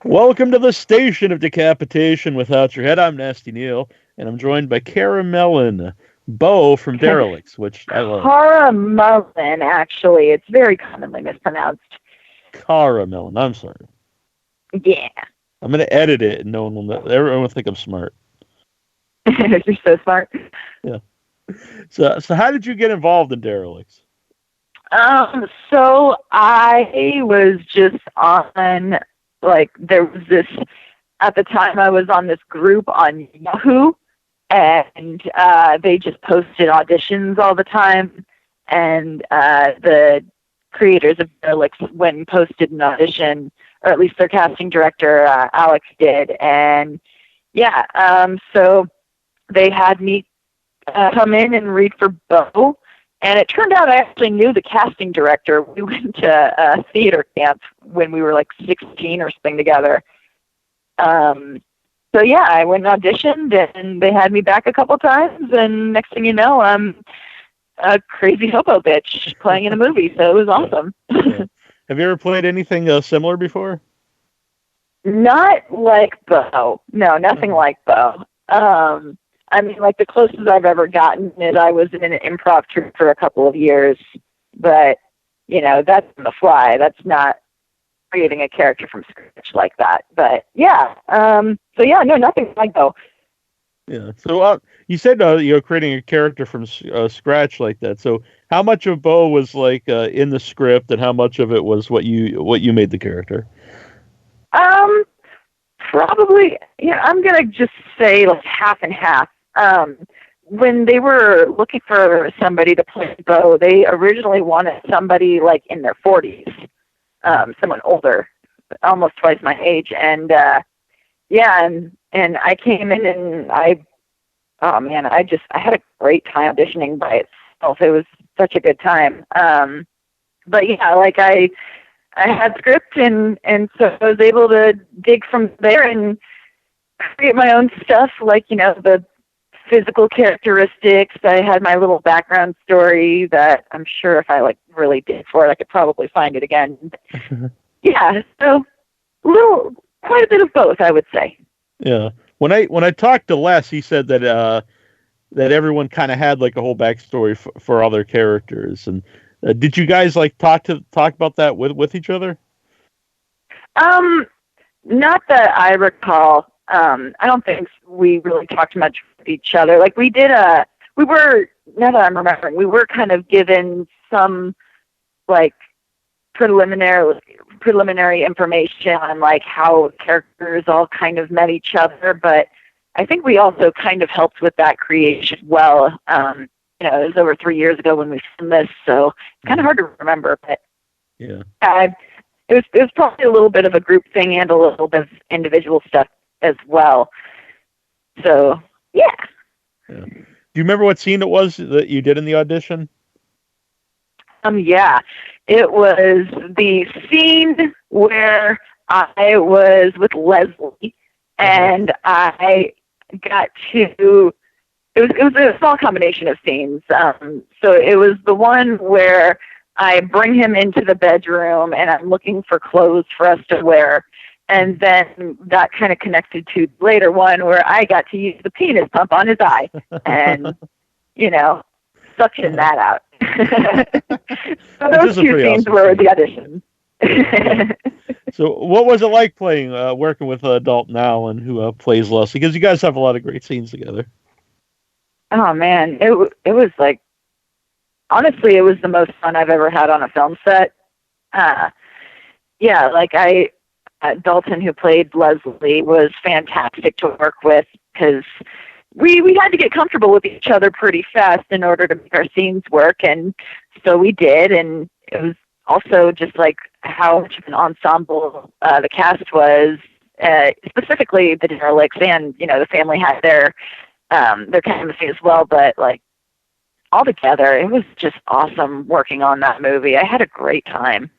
Welcome to the station of decapitation without your head. I'm Nasty Neil, and I'm joined by Kara Mellyn, Beau from Derelicts, which I love. Kara Mellyn, actually. It's very commonly mispronounced. Kara Mellyn. I'm sorry. Yeah. I'm going to edit it, and everyone will think I'm smart. You're so smart. Yeah. So how did you get involved in Derelicts? So I was just on, there was this, at the time I was on this group on Yahoo, and they just posted auditions all the time, and the creators of Derelicts went and posted an audition, or at least their casting director, Alex, did, and so they had me come in and read for Beau. And it turned out I actually knew the casting director. We went to a theater camp when we were like 16 or something together. I went and auditioned, and they had me back a couple times. And next thing you know, I'm a crazy hobo bitch playing in a movie. So it was awesome. Yeah. Have you ever played anything similar before? Not like Beau. No, nothing like Beau. The closest I've ever gotten is I was in an improv troupe for a couple of years, but, that's on the fly. That's not creating a character from scratch like that. But, nothing like Beau. Yeah. So you said you're creating a character from scratch like that. So how much of Beau was in the script, and how much of it was what you made the character? Probably, I'm going to just say half and half. When they were looking for somebody to play Beau, they originally wanted somebody in their 40s, someone older, almost twice my age. And, and I came in and I had a great time auditioning by itself. It was such a good time. I had script and so I was able to dig from there and create my own stuff, the physical characteristics. I had my little background story that I'm sure if I really dig for it, I could probably find it again. Yeah, so quite a bit of both, I would say. Yeah. When I talked to Les, he said that everyone kind of had a whole backstory for other characters. And did you guys talk about that with each other? Not that I recall. I don't think we really talked much with each other. Now that I'm remembering, we were kind of given some preliminary information on how characters all kind of met each other, but I think we also kind of helped with that creation well. It was over 3 years ago when we filmed this, so it's kind of hard to remember, but yeah, it was probably a little bit of a group thing and a little bit of individual stuff as well. So, yeah. Do you remember what scene it was that you did in the audition? Yeah. It was the scene where I was with Leslie, and I got to... It was a small combination of scenes. So it was the one where I bring him into the bedroom, and I'm looking for clothes for us to wear. And then that kind of connected to the later one where I got to use the penis pump on his eye and, suction that out. So those two scenes were the auditions. So what was it like working with Dalton Allen, who plays Leslie? Because you guys have a lot of great scenes together. Oh, man. It was honestly, it was the most fun I've ever had on a film set. Dalton, who played Leslie, was fantastic to work with because we had to get comfortable with each other pretty fast in order to make our scenes work, and so we did. And it was also just how much of an ensemble the cast was, specifically the Derelicts, and the family had their chemistry as well. But all together, it was just awesome working on that movie. I had a great time.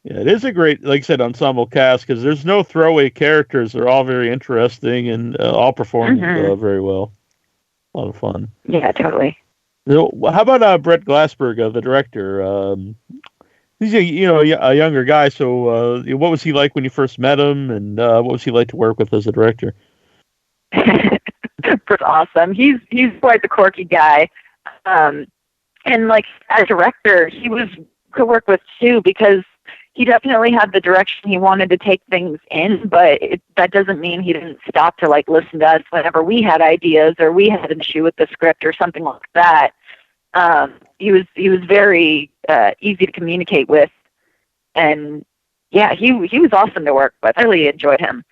Yeah, it is a great, like I said, ensemble cast because there's no throwaway characters. They're all very interesting and all performed very well. A lot of fun. Yeah, totally. So, how about Brett Glassberg, the director? He's a younger guy. So, what was he like when you first met him, and what was he like to work with as a director? It's awesome. He's quite the quirky guy, and like as a director, he was to work with too because he definitely had the direction he wanted to take things in, but that doesn't mean he didn't stop to like listen to us whenever we had ideas or we had an issue with the script or something like that. He was very easy to communicate with, and yeah, he was awesome to work with. I really enjoyed him.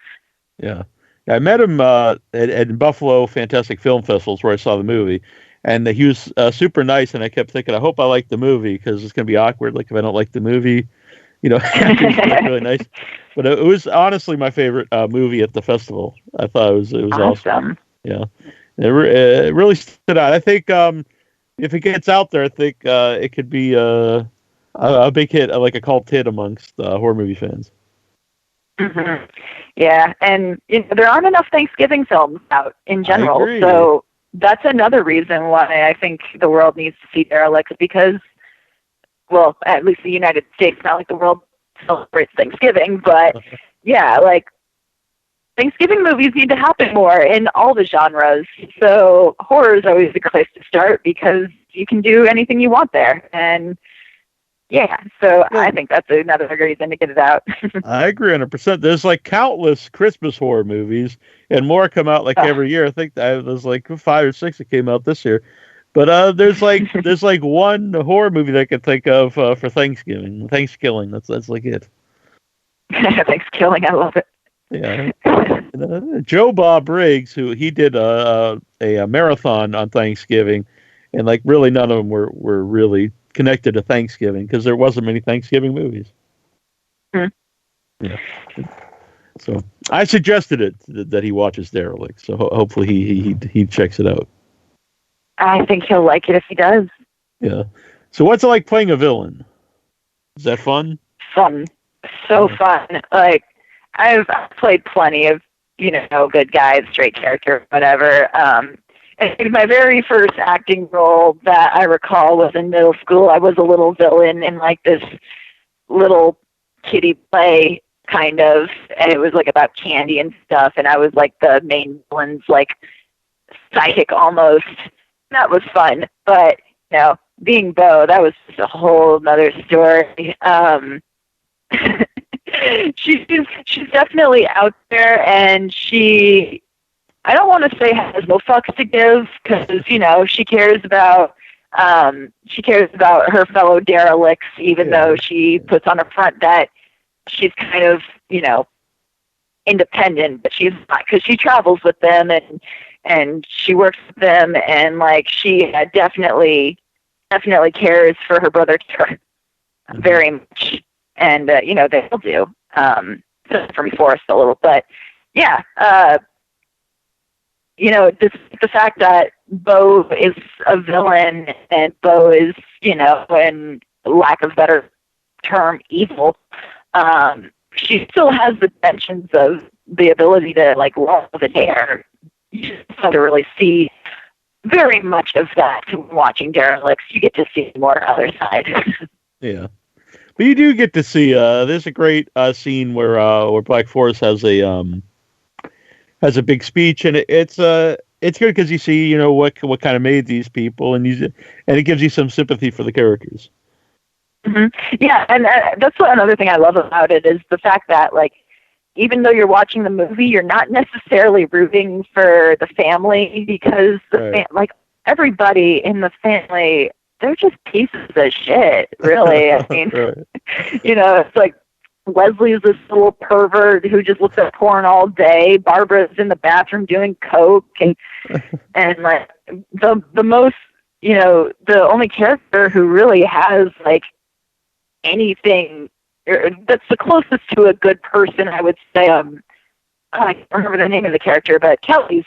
Yeah. I met him at Buffalo Fantastic Film Festivals where I saw the movie, and he was super nice. And I kept thinking, I hope I like the movie because it's going to be awkward. Like if I don't like the movie, after he's like really nice. But it was honestly my favorite movie at the festival. I thought it was awesome. Yeah, it really stood out. I think if it gets out there, I think it could be a big hit, like a cult hit amongst horror movie fans. Mm-hmm. Yeah, and there aren't enough Thanksgiving films out in general, so that's another reason why I think the world needs to see Derelicts because, well, at least the United States, not like the world celebrates Thanksgiving, but yeah, like Thanksgiving movies need to happen more in all the genres. So horror is always a good place to start because you can do anything you want there, and yeah, so I think that's another reason to get it out. I agree 100%. There's like countless Christmas horror movies, and more come out like every year. I think there's like 5 or 6 that came out this year. But there's like one horror movie that I could think of for Thanksgiving. Thanksgiving, that's like it. Thanksgiving, I love it. Yeah. Joe Bob Briggs, who he did a marathon on Thanksgiving, and like really none of them were really connected to Thanksgiving because there wasn't many Thanksgiving movies. Yeah. So I suggested it that he watches Derelicts. So hopefully he checks it out. I think he'll like it if he does. Yeah. So what's it like playing a villain? Is that fun? Fun. So fun. Like I've played plenty of, good guys, straight character, whatever. And my very first acting role that I recall was in middle school. I was a little villain in like this little kiddie play kind of, and it was like about candy and stuff. And I was like the main villain's like psychic almost. That was fun. But, being Beau, that was just a whole nother story. She's definitely out there, and I don't want to say has no fucks to give because, she cares about her fellow derelicts, even though she puts on a front that she's kind of, independent, but she's not because she travels with them and she works with them, and like she definitely cares for her brother very much, and they all do. For me, Forrest a little, but yeah. The fact that Beau is a villain and Beau is, in lack of better term, evil, she still has the tensions of the ability to, like, love and care. You just have to really see very much of that watching Derelicts. You get to see more other side. Yeah. But you do get to see, there's a great scene where Black Forest has a big speech, and it's good because you see what kind of made these people, and it gives you some sympathy for the characters. Mm-hmm. Yeah, and that's another thing I love about it is the fact that like even though you're watching the movie, you're not necessarily rooting for the family because like everybody in the family, they're just pieces of shit, really. I mean, it's like Leslie's this little pervert who just looks at porn all day. Barbara's in the bathroom doing coke, and like the most, the only character who really has like anything that's the closest to a good person, I would say. I can't remember the name of the character, but Kelly's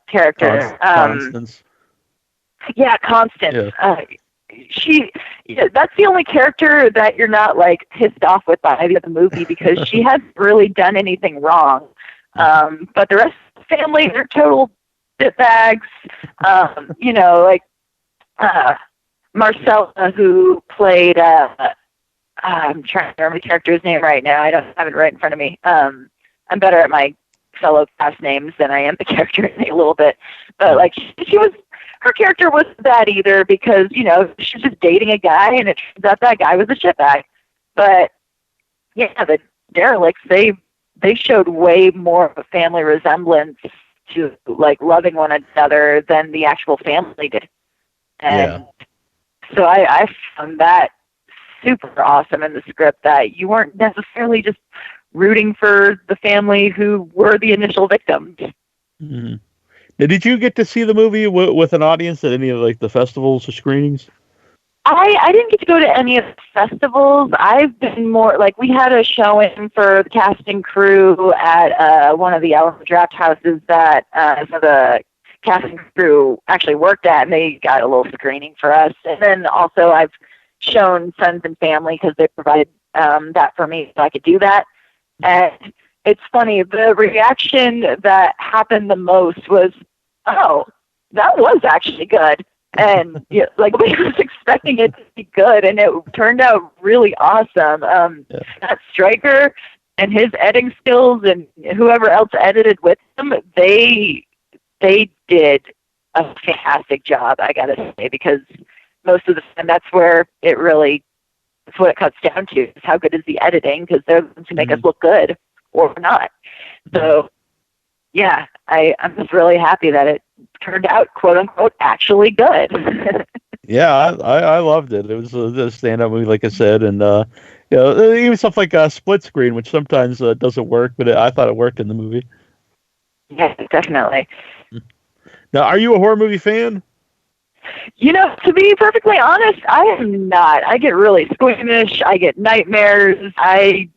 character, Constance. Yeah, Constance. Yeah. That's the only character that you're not like pissed off with by the movie because she hasn't really done anything wrong. But the rest of the family, they're total shitbags. Like Marcella, who played I'm trying to remember the character's name right now. I don't have it right in front of me. I'm better at my fellow cast names than I am the character name a little bit. But like her character wasn't bad either because, she's just dating a guy and it turns out that guy was a shitbag. But yeah, the Derelicts, they showed way more of a family resemblance to like loving one another than the actual family did. And so I found that super awesome in the script, that you weren't necessarily just rooting for the family who were the initial victims. Mm-hmm. Now, did you get to see the movie with an audience at any of like the festivals or screenings? I didn't get to go to any of the festivals. I've been more like, we had a showing for the casting crew at one of the Alamo Draft houses that some of the casting crew actually worked at, and they got a little screening for us. And then also I've shown friends and family because they provided that for me so I could do that. And it's funny, the reaction that happened the most was, oh, that was actually good. And like we was expecting it to be good, and it turned out really awesome. That Stryker and his editing skills and whoever else edited with him, they did a fantastic job, I gotta say, because most of the time that's what it cuts down to, is how good is the editing, because they're going to make us look good or not. So yeah, I'm just really happy that it turned out, quote unquote, actually good. Yeah, I loved it. It was a stand-up movie, like I said, and even stuff like split screen, which sometimes doesn't work, but I thought it worked in the movie. Yeah, definitely. Now, are you a horror movie fan? To be perfectly honest, I am not. I get really squeamish. I get nightmares. I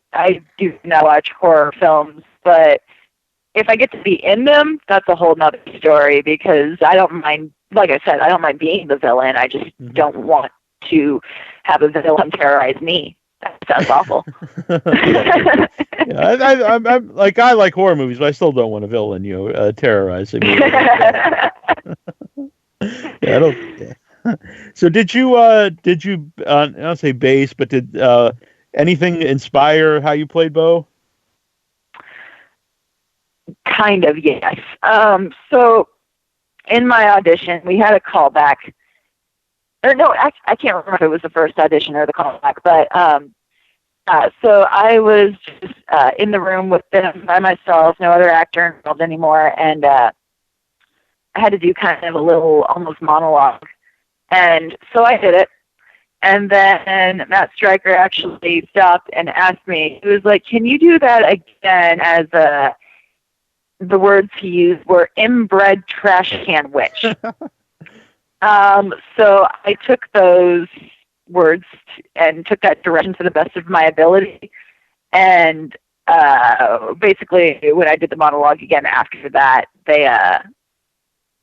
do not watch horror films, but if I get to be in them, that's a whole nother story, because I don't mind, like I said, I don't mind being the villain. I just don't want to have a villain terrorize me. That sounds awful. I'm like, I like horror movies, but I still don't want a villain, terrorizing me. I don't. Yeah. So did you I don't say base, but did anything inspire how you played Beau? Kind of, yes. So in my audition, we had a callback. Or no, I can't remember if it was the first audition or the callback, but so I was just in the room with them by myself, no other actor involved anymore, and I had to do kind of a little almost monologue. And so I did it. And then Matt Stryker actually stopped and asked me, he was like, can you do that again, as the words he used were inbred trash can witch. So I took those words and took that direction to the best of my ability. And basically, when I did the monologue again after that,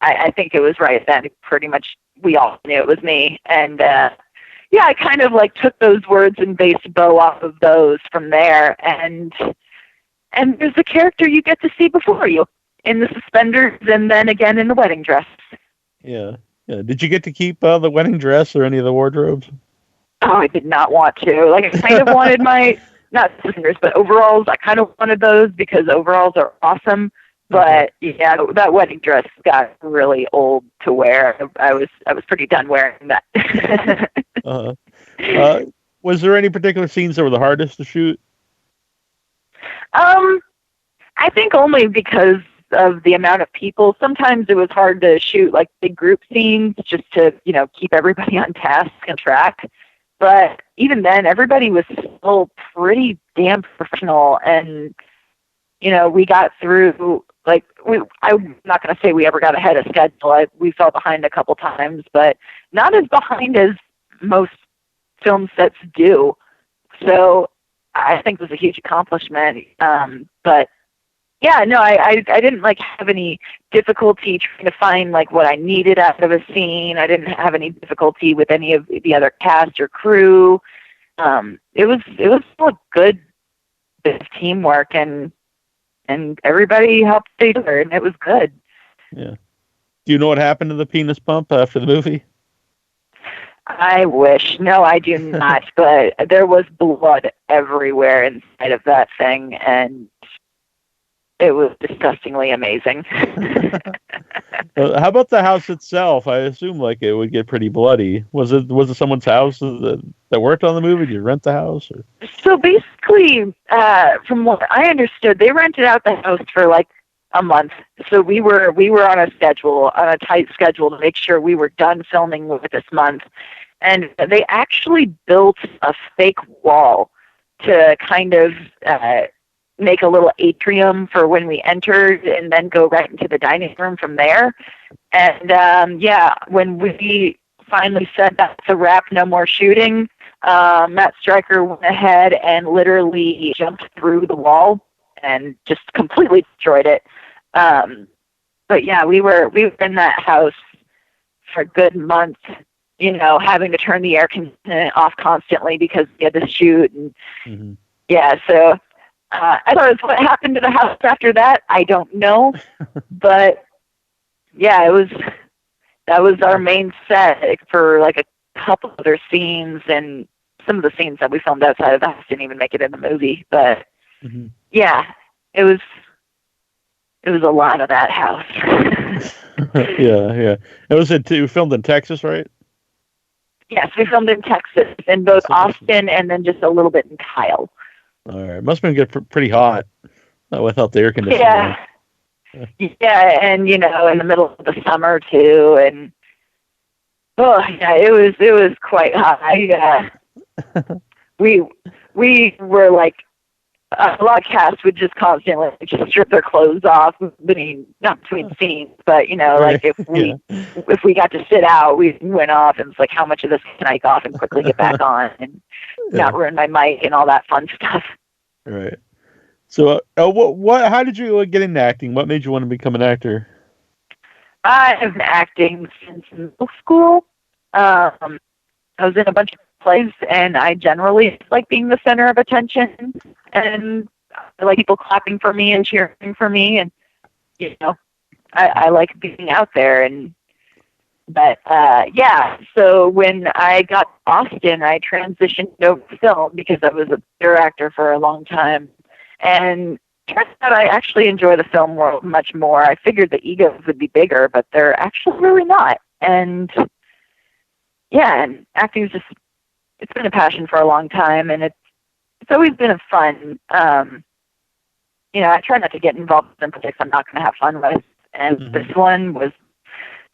I think it was right then. Pretty much, we all knew it was me. And I kind of like took those words and based Beau off of those from there. And there's a character you get to see before you in the suspenders and then again in the wedding dress. Yeah. Did you get to keep the wedding dress or any of the wardrobes? Oh, I did not want to. Like, I kind of wanted not suspenders, but overalls. I kind of wanted those because overalls are awesome. But yeah, that wedding dress got really old to wear. I was pretty done wearing that. Was there any particular scenes that were the hardest to shoot? I think only because of the amount of people. Sometimes it was hard to shoot like big group scenes just to, keep everybody on task and track. But even then, everybody was still pretty damn professional. And, we got through, like, I'm not going to say we ever got ahead of schedule. We fell behind a couple times, but not as behind as most film sets do. So I think it was a huge accomplishment. But yeah, no, I didn't have any difficulty trying to find what I needed out of a scene. I didn't have any difficulty with any of the other cast or crew. It was still a good bit of teamwork, and everybody helped each other, and it was good. Yeah. Do you know what happened to the penis pump after the movie? I wish. No, I do not. But there was blood everywhere inside of that thing, and it was disgustingly amazing. How about the house itself? I assume like it would get pretty bloody. Was it someone's house that worked on the movie? Did you rent the house? Or? So basically, from what I understood, they rented out the house for like a month. So we were on a tight schedule to make sure we were done filming with this month. And they actually built a fake wall to kind of make a little atrium for when we entered, and then go right into the dining room from there. And when we finally said that's a wrap, no more shooting, Matt Stryker went ahead and literally jumped through the wall and just completely destroyed it. But yeah, we were in that house for a good month, having to turn the air conditioning off constantly because we had to shoot. And so as far as what happened to the house after that, I don't know. But yeah, that was our main set for like a couple other scenes, and some of the scenes that we filmed outside of the house didn't even make it in the movie. But yeah, it was a lot of that house. yeah. It was filmed in Texas, right? Yes, we filmed in Texas, in both Austin and then just a little bit in Kyle. All right, must have been pretty hot without the air conditioning. Yeah, and in the middle of the summer too, and it was quite hot. We were like, a lot of cast would just constantly just strip their clothes off, not between scenes, but like if we got to sit out, we went off, and it's like, how much of this can I take off and quickly get back on, and not ruin my mic and all that fun stuff. Right. So, how did you get into acting? What made you want to become an actor? I have been acting since middle school. I was in a bunch of plays, and I generally like being the center of attention, and I like people clapping for me and cheering for me, and I like being out there. So when I got to Austin, I transitioned over to film because I was a theater actor for a long time, and it turns out I actually enjoy the film world much more. I figured the egos would be bigger, but they're actually really not. And and acting is it's been a passion for a long time, and it's always been fun. I try not to get involved in projects I'm not going to have fun with, and this one was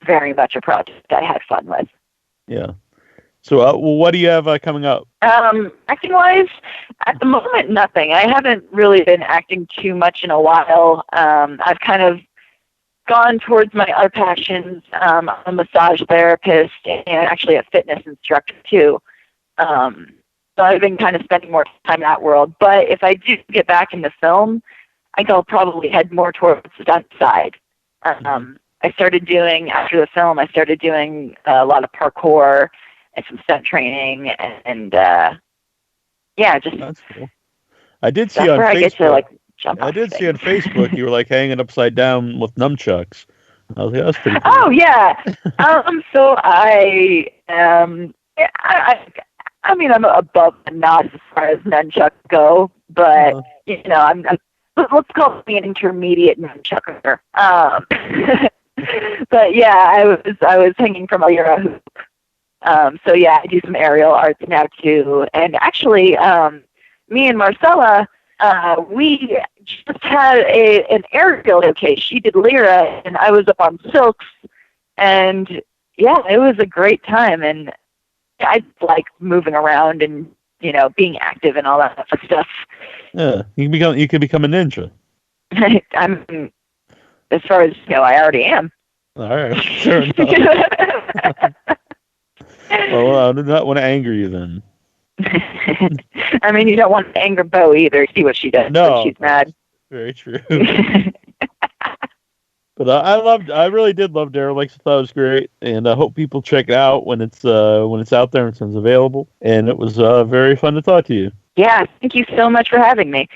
very much a project I had fun with. Yeah. So what do you have coming up? Acting-wise, at the moment, nothing. I haven't really been acting too much in a while. I've kind of gone towards my other passions. I'm a massage therapist and actually a fitness instructor too. So I've been kind of spending more time in that world. But if I do get back into film, I think I'll probably head more towards the stunt side. After the film, I started doing a lot of parkour and some stunt training, and just. That's cool. I did see on Facebook. I did see on Facebook you were like hanging upside down with nunchucks. I was like, that's pretty cool. Oh yeah. So I am. I'm above the notch as far as nunchucks go, but let's call me an intermediate nunchucker. But yeah, I was hanging from a Lyra hoop. So yeah, I do some aerial arts now too. And actually, me and Marcella, we just had an aerial showcase. She did Lyra, and I was up on silks. And yeah, it was a great time. And I like moving around and being active and all that stuff. Yeah, you could become a ninja. I'm, as far as I already am. All right, sure enough. Well, I do not want to anger you then. I mean, you don't want to anger Beau either. See what she does when she's mad. Very true. But I really did love Derelicts. I thought it was great, and I hope people check it out when it's out there and it's available. And it was very fun to talk to you. Yeah, thank you so much for having me.